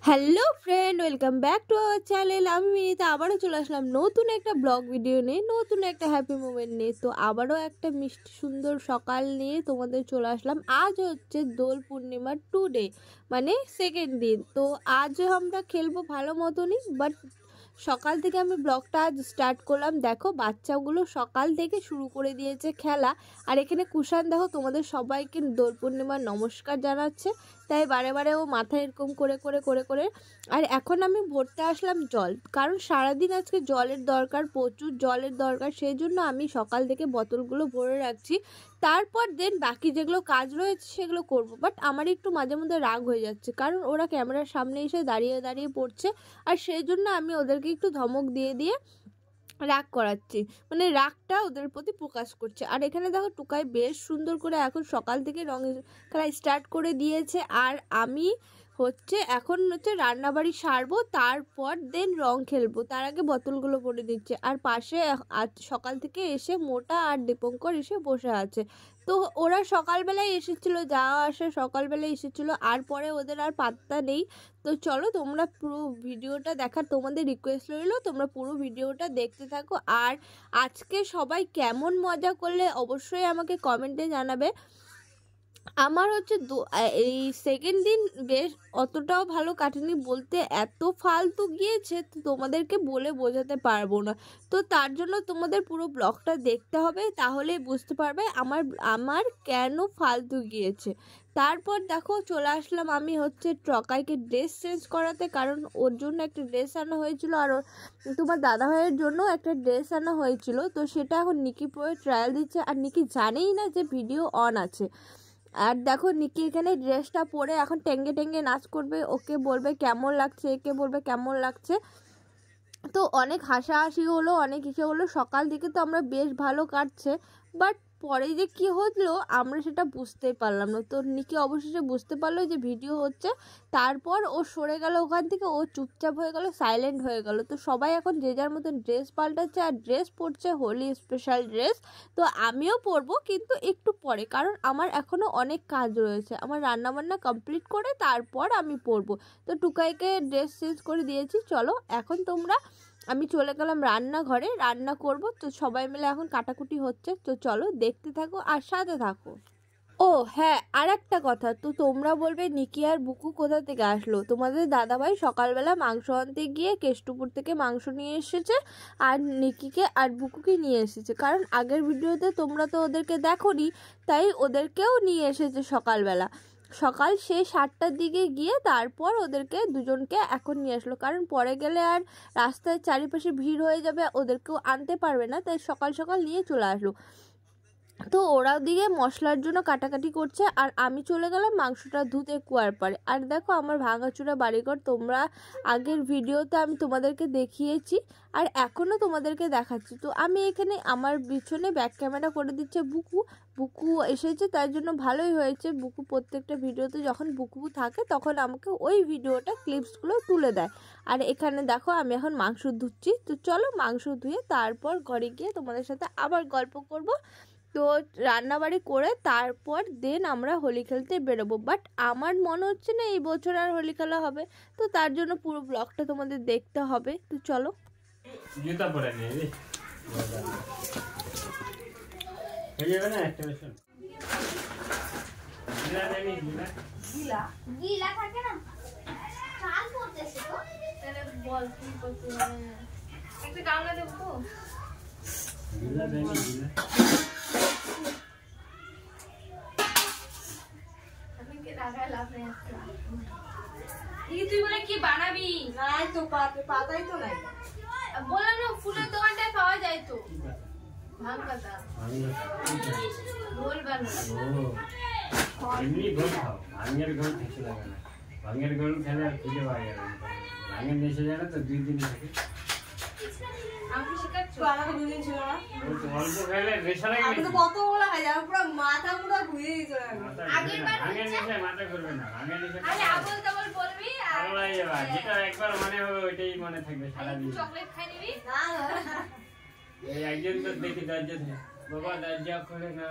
Hello friend, welcome back to our channel. আমি মিনিতা আবারও চলে আসলাম নতুন একটা ব্লগ ভিডিও নিয়ে, নতুন একটা হ্যাপি মোমেন্ট নিয়ে। তো আবারও একটা মিষ্টি সুন্দর সকাল নিয়ে তোমাদের চলে আসলাম। আজ হচ্ছে দোল পূর্ণিমার 2 ডে, মানে সেকেন্ড দিন। তো আজ আমরা খেলবো ভালো মতনই, বাট সকাল থেকে আমি ব্লগটা আজ স্টার্ট করলাম। দেখো বাচ্চাগুলো সকাল থেকে শুরু করে দিয়েছে খেলা। আর এখানে কুষাণ দেখো তোমাদের সবাইকে দোল পূর্ণিমার নমস্কার জানাচ্ছে, তাই বারে বারে ও মাথায় এরকম করে করে করে করে। আর এখন আমি ভরতে আসলাম জল, কারণ সারাদিন আজকে জলের দরকার, প্রচুর জলের দরকার। সেই জন্য আমি সকাল থেকে বোতলগুলো ভরে রাখছি। তারপর দেন বাকি যেগুলো কাজ রয়েছে সেগুলো করব। বাট আমার একটু মাঝে মধ্যে রাগ হয়ে যাচ্ছে, কারণ ওরা ক্যামেরার সামনে এসে দাঁড়িয়ে দাঁড়িয়ে পড়ছে। আর সেই জন্য আমি ওদেরকে একটু ধমক দিয়ে দিয়ে রাগ করাচ্ছি, মানে রাগটা ওদের প্রতি প্রকাশ করছে। আর এখানে দেখো টুকাই বেশ সুন্দর করে এখন সকাল থেকে রঙের খেলা স্টার্ট করে দিয়েছে। আর আমি এখন রান্নাবাড়ি সারবো, তারপর দেন রং খেলবো। তার আগে বোতলগুলো পরে দিচ্ছে। আর পাশে আজ সকাল থেকে এসে মোটা আর দীপঙ্কর এসে বসে আছে। তো ওরা সকালবেলায় এসেছিলো, যাওয়া আসা সকালবেলায় এসেছিলো, আর পরে ওদের আর পাত্তা নেই। তো চলো তোমরা পুরো ভিডিওটা দেখার তোমাদের রিকোয়েস্ট রইলো, তোমরা পুরো ভিডিওটা দেখতে থাকো। আর আজকে সবাই কেমন মজা করলে অবশ্যই আমাকে কমেন্টে জানাবে। আমার এই সেকেন্ড দিন বেশ অতটাও ভালো কাটেনি, বলতে এত ফালতু গিয়েছে তো তোমাদেরকে বলে বোঝাতে পারবো না। তো তার জন্য তোমাদের পুরো ব্লগটা দেখতে হবে, তাহলে বুঝতে পারবে আমার কেন ফালতু গিয়েছে। তারপর দেখো চলে আসলাম আমি ট্রকাইকে ড্রেস চেঞ্জ করাতে, কারণ ওর জন্য একটা ড্রেস আনা হয়েছিল, আর তোমার দাদা ভাইয়ের জন্য একটা ড্রেস আনা হয়েছিল। তো সেটা এখন নিকি পরে ট্রায়াল দিচ্ছে, আর নিকি জানেই না যে ভিডিও অন আছে। আর দেখো নিকি এখানে ড্রেসটা পরে এখন টেঙ্গে টেঙ্গে নাচ করবে, ওকে বলবে কেমন লাগছে, একে বলবে কেমন লাগছে। তো অনেক হাসাহাসি হলো, অনেক কিছু হলো। সকাল থেকে তো আমরা বেশ ভালো কাটছে, বাট পরে যে কি হলো আমরা সেটা বুঝতেই পারলাম না। তো নিকি অবশেষে বুঝতে পারলো যে ভিডিও হচ্ছে, তারপর ও সরে গেল ওখান থেকে, ও চুপচাপ হয়ে গেল, সাইলেন্ট হয়ে গেল। তো সবাই এখন যে যার মতন ড্রেস পাল্টাচ্ছে, আর ড্রেস পরছে হোলি স্পেশাল ড্রেস। তো আমিও পরবো, কিন্তু একটু পরে, কারণ আমার এখনও অনেক কাজ রয়েছে। আমার রান্নাবান্না কমপ্লিট করে তারপর আমি পরবো। তো টুকাইকে ড্রেস চেঞ্জ করে দিয়েছি। চলো এখন আমি চলে গেলাম রান্নাঘরে, রান্না করব। তো সবাই মিলে এখন কাটাকুটি হচ্ছে। তো চলো দেখতে থাকো আর সাথে থাকো। ও হ্যাঁ, আর একটা কথা, তো তোমরা বলবে নিকি আর বুকু কোথা থেকে আসলো। তোমাদের দাদাভাই সকালবেলা মাংস আনতে গিয়ে কেষ্টপুর থেকে মাংস নিয়ে এসেছে, আর নিকিকে আর বুকুকে নিয়ে এসেছে। কারণ আগের ভিডিওতে তোমরা তো ওদেরকে দেখোনি, তাই ওদেরকেও নিয়ে এসেছে সকালবেলা। সকাল 7টার দিকে গিয়ে তারপর ওদেরকে দুজনকে এখন নিয়ে আসলো, কারণ পরে গেলে আর রাস্তায় চারিপাশে ভিড় হয়ে যাবে, ওদেরকেও আনতে পারবে না, তাই সকাল সকাল নিয়ে চলে আসলো। তো ওরা দিকে মশলার জন্য কাটাকাটি করছে, আর আমি চলে গেলাম মাংসটা ধুতে কুয়ার পাড়ে। আর দেখো আমার ভাঙাচোরা বাড়িঘর, তোমরা আগের ভিডিওতে আমি তোমাদেরকে দেখিয়েছি, আর এখনও তোমাদেরকে দেখাচ্ছি। তো আমি এখানে আমার পিছনে ব্যাক ক্যামেরা করে দিচ্ছে বুকু এসেছে, তার জন্য ভালোই হয়েছে। বুকু প্রত্যেকটা ভিডিওতে যখন বুকু থাকে তখন আমাকে ওই ভিডিওটা ক্লিপসগুলো তুলে দেয়। আর এখানে দেখো আমি এখন মাংস ধুচ্ছি। তো চলো মাংস ধুয়ে তারপর ঘরে গিয়ে তোমাদের সাথে আবার গল্প করব। তো রান্নাবাড়ি করে তারপর দেন আমরা হোলি খেলতে বেরোবো। বাট আমার মনে হচ্ছে না এই বছর আর হোলি খেলা হবে, তো তার জন্য পুরো ব্লগটা তোমাদের দেখতে হবে। তো চলো। জুতা পরে নিয়ে হয়ে যাবে না একটা বেশন গিলা দেনি গিলা থাকে না চাল পড়তেছে তো তাহলে বল কি করতে হবে একটা গামলা দেব তো গিলা দেনি গিলা আপনি কি লাগায় লাভ নেই এই তুই বলে কি বানাবি নাই তো পাতাই তো নাই বললাম না ফুলের দোকানটায় পাওয়া যায় তো ভাঙ পাতা গোল বানাবো এমনি গোল খাও ভাঙের গোল ঠিক লাগে না ভাঙের গোল খেলে আর খুঁজে পাওয়া যাবে না ভাঙের দেশে যায় না তো 2 দিন থাকে আমি শিখাচ্ছি আমাকে 2 দিন ছিল না তো অল্প খেলে রেশা লাগে আমি তো কত বলা খাই যাবে পুরো মাথা পুরো ঘুরে দিতে আগের বার ভাঙের দেশে মাথা করবে না ভাঙের দেশে আরে আবল তাবল বলবি আর আল্লাহ যাবা যেটা একবার মনে হবে ওইটাই মনে থাকবে সারা দিন চকলেট খাই নিবি না এই একজন তো দেখি দরজা থেকে বাবা দরজা খুলে না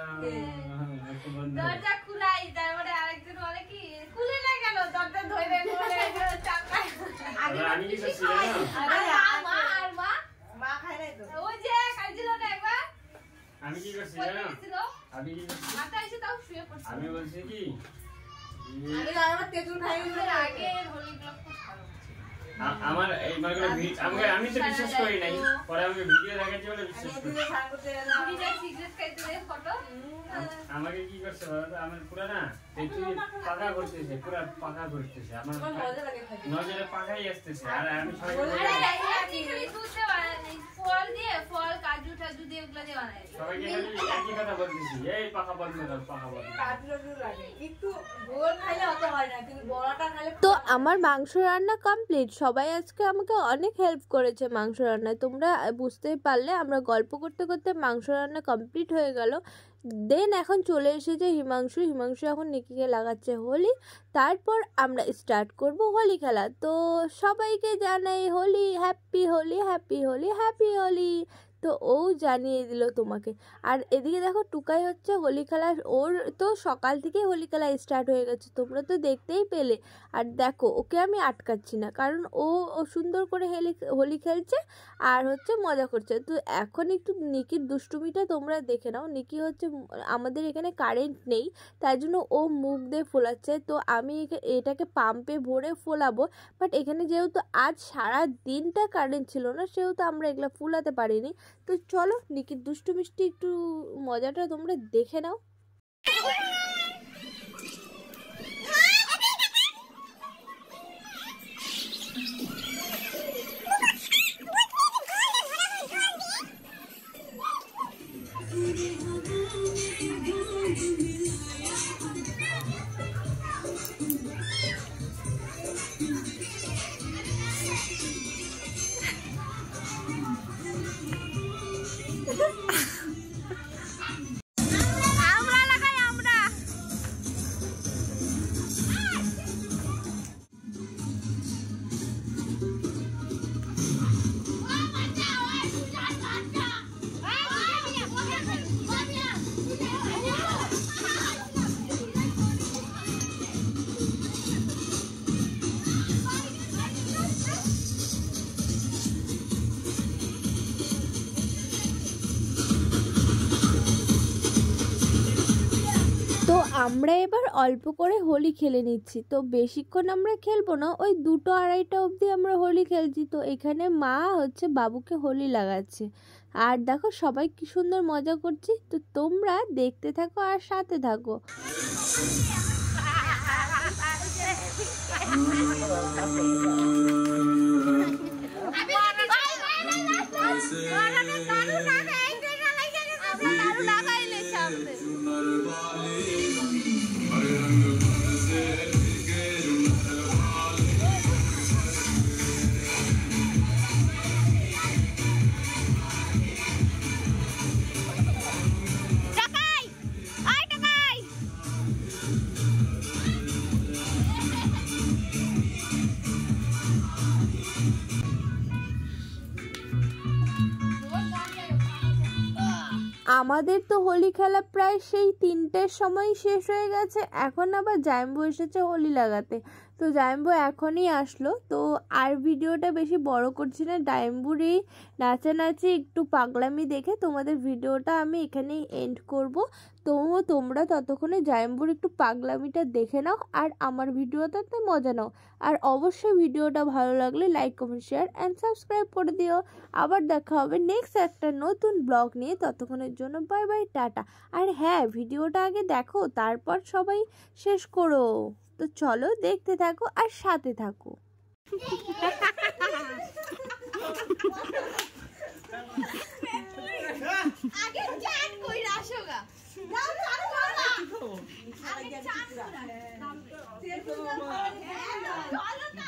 একটু বন্ধ দরজা খুলাই তারপরে আরেকজন বলে কি খুলে না কেন দরজা ধরে বলে চাকায় আমি কি করছি জানো? মা খায় নাই তো ওই যে খাইছিল না একবার আমি কি করছি জানো? আমি কি করছি? মাথা এসে তাও শুয়ে পড়ছে আমি বলছি কি আমি আমার তেঁতুল খাই আগে হোলি ব্লগ খুব ভালো আমার এই মাগুলো আমি তো বিশ্বাস করি নাই, পরে আমাকে ভিডিও দেখাচ্ছি বলে বিশ্বাস করি। আমি যাই সিগারেট খাইতে রে ফটো আমাকে কি করছে বলো তো, আমার পুরো না তেঁতুল পাকা করতেছে, পুরো পাকা করতেছে, আমার নজরে পাকাই আসতেছে। আর আমি সবাইকে বলি আপনি খালি দুধ দিয়ে বানাই ফল দিয়ে ফল কাজু টাজু দিয়ে ওগুলা দিয়ে বানাই সবাইকে খালি একই কথা বলতেছি, এই পাকা বন্ধ কর, পাকা বন্ধ কর। কাজু টাজু লাগে একটু গোল খাইলে অত হয় না, কিন্তু বড়াটা খাইলে তো আমার মাংস রান্না কমপ্লিট। সবাই আজকে আমাকে অনেক হেল্প করেছে মাংস রান্নায়, তোমরা বুঝতেই পারলে। আমরা গল্প করতে করতে মাংস রান্না কমপ্লিট হয়ে গেল। দেন এখন চলে এসেছে হিমাংশু এখন নিকিকে লাগাচ্ছে হোলি। তারপর আমরা স্টার্ট করব হোলি খেলা। তো সবাইকে জানাই Holi, happy Holi, happy Holi, happy Holi. তো ও জানিয়ে দিল তোমাকে। আর এদিকে দেখো টুকাই হচ্ছে হোলি খেলা, ওর তো সকাল থেকেই হোলি খেলা স্টার্ট হয়ে গেছে, তোমরা তো দেখতেই পেলে। আর দেখো ওকে আমি আটকাচ্ছি না, কারণ ও সুন্দর করে হোলি খেলছে আর হচ্ছে মজা করছে। তো এখন একটু নিকির দুষ্টুমিটা তোমরা দেখে নাও। নিকি হচ্ছে আমাদের এখানে কারেন্ট নেই, তাই জন্য ও মুখ দিয়ে ফোলাচ্ছে। তো আমি এটাকে পাম্পে ভরে ফোলাবো, বাট এখানে যেহেতু আজ সারা দিনটা কারেন্ট ছিল না, সেহেতু আমরা এগুলো ফুলাতে পারিনি। তো চলো নিকির দুষ্টু মিষ্টি একটু মজাটা তোমরা দেখে নাও। তো আমরা এবার অল্প করে হোলি খেলে নিচ্ছি। তো বেশিক্ষণ আমরা খেলবো না, ওই 2-2-2:30 অবধি আমরা হোলি খেলছি। তো এখানে মা হচ্ছে বাবুকে হোলি লাগাচ্ছে। আর দেখো সবাই কি সুন্দর মজা করছি। তো তোমরা দেখতে থাকো আর সাথে থাকো। আমাদের তো হোলি খেলা প্রায় সেই 3টের সময় শেষ হয়ে গেছে। এখন আবার জাম্বু এসেছে হোলি লাগাতে। তো জাম্বু এখনই আসলো। তো আর ভিডিওটা বেশি বড় করছি না, জাম্বুর এই নাচানাচি একটু পাগলামি দেখে তোমাদের ভিডিওটা আমি এখানেই এন্ড করব। তো তোমরা ততক্ষণে জাম্বুর একটু পাগলামিটা দেখে নাও আর আমার ভিডিওটাতে মজা নাও। আর অবশ্যই ভিডিওটা ভালো লাগলে like, comment, share and subscribe করে দিও। আবার দেখা হবে নেক্সট একটা নতুন ব্লগ নিয়ে। ততক্ষণের জন্য বাই বাই, টাটা। আর হ্যাঁ, ভিডিওটা আগে দেখো, তারপর সবাই শেষ করো। তো চলো দেখতে থাকো আর সাথে থাকো। আগে চান কইরা আসোগা দাও চান করবা আগে চান করবা চলো না